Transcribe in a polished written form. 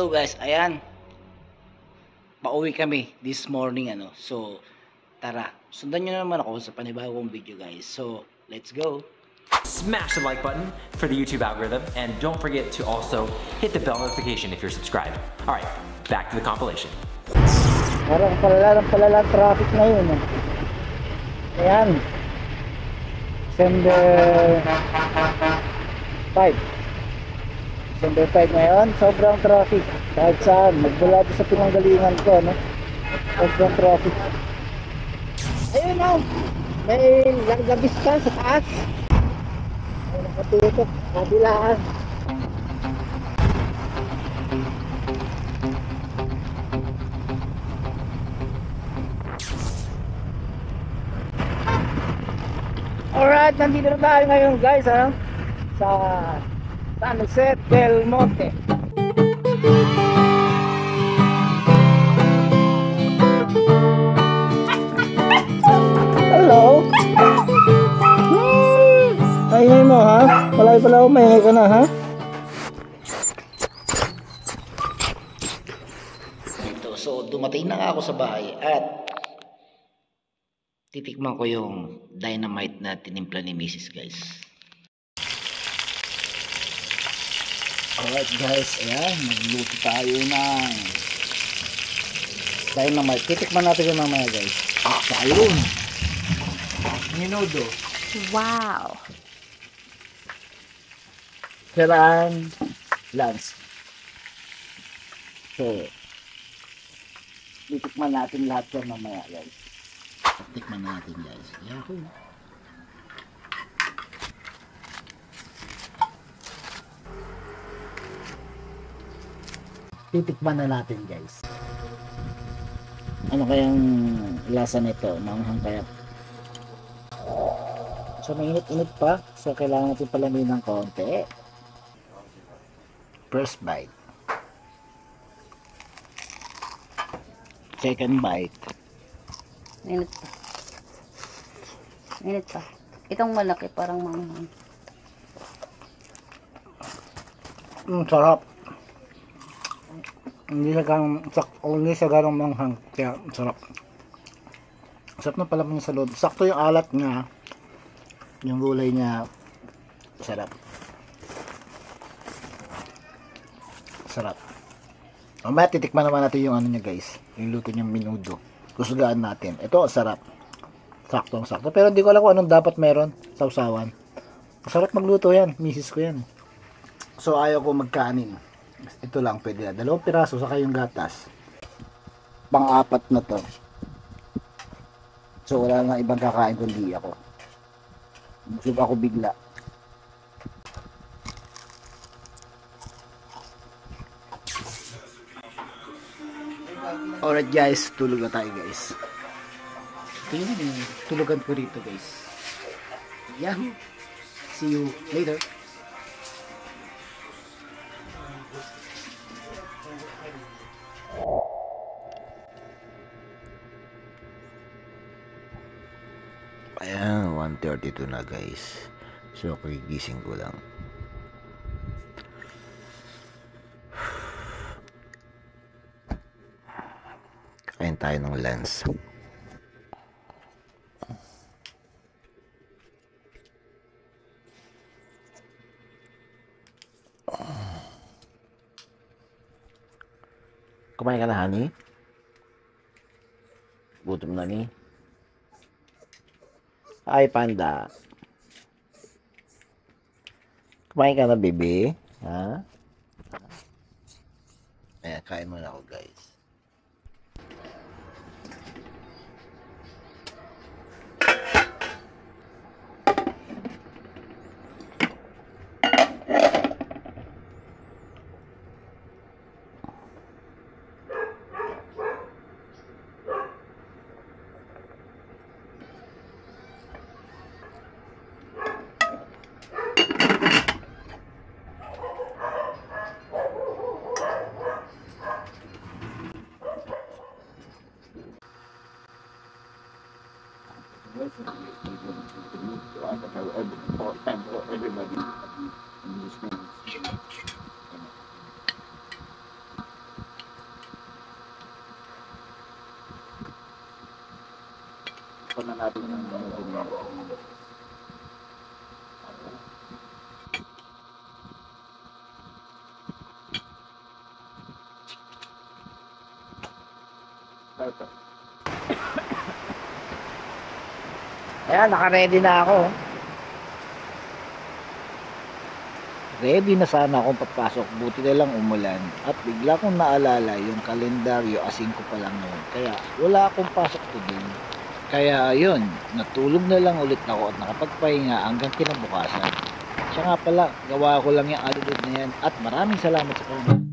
Hello guys, ayan. Pauwi kami this morning So, tara, sundan nyo naman ako sa panibagong video guys. So, let's go. Smash the like button for the YouTube algorithm and don't forget to also hit the bell notification if you're subscribed. Alright, back to the compilation. Parang palala traffic ngayon Ayan. December 5 ngayon, sobrang traffic kahit saan, magmula sa pinanggalingan ko sobrang traffic. Ayun may langgabis ka sa taas, may nakatutok kabilaan. Alright, nandito na tayo ngayon guys sa San Jose del Monte. Hello. Maingay mo ha? Palagi pala ako maingay ka na ha? So dumating na ako sa bahay at titikman ko yung dynamite na tinimpla ni Mrs. guys. Alright guys, ayan, magluto tayo ng dynamite. Titikman natin yung mamaya guys. At ayun, minudo. Wow. Kailangan lance. So, titikman natin lahat yung mamaya guys. Tikman natin guys. Yahoo! Titikman na natin guys. Ano kayang lasa nito? Manghang kaya? So mainit-init pa. So kailangan natin palamin ng konti. First bite. Second bite. Init pa. Init pa. Itong malaki parang manghang. Sarap. Hindi siya ganong manghang, kaya sarap. Sarap na pala niya sa loob. Sakto yung alat niya, yung gulay niya, sarap. Sarap. Mamaya titikman naman natin yung niya guys, yung luto niyang minudo. Kusgaan natin. Ito, sarap. Sakto. Pero hindi ko alam kung anong dapat meron sa usawan. Sarap magluto yan, misis ko yan. So ayaw ko magkanin. Ito lang pwede na. 2 piraso saka yung gatas. Pang-4 na to. So wala na ibang kakain kundi ako. Busog ako bigla. Alright guys, tulog na tayo guys. Tingnan niyo, tulugan ko rito guys. Yahoo! See you later. Ayan, 1:32 na guys. So, kagigising ko lang. Kain tayo ng lens. Kumain ka na, honey? Gutom na ni. Ay, panda. Kumain ka na, baby? Ha? Ayan, kain muna ako, guys. Tikpan na natin yung mga. Ayan, naka-ready na ako. Ready na sana akong papasok, buti na lang umulan. At bigla kong naalala yung kalendaryo, asin ko pa lang noon. Kaya wala akong pasok today. Kaya yun, natulog na lang ulit ako at nakapagpahinga hanggang kinabukasan. Siya nga pala, gawa ko lang yung attitude na yan at maraming salamat sa kanya.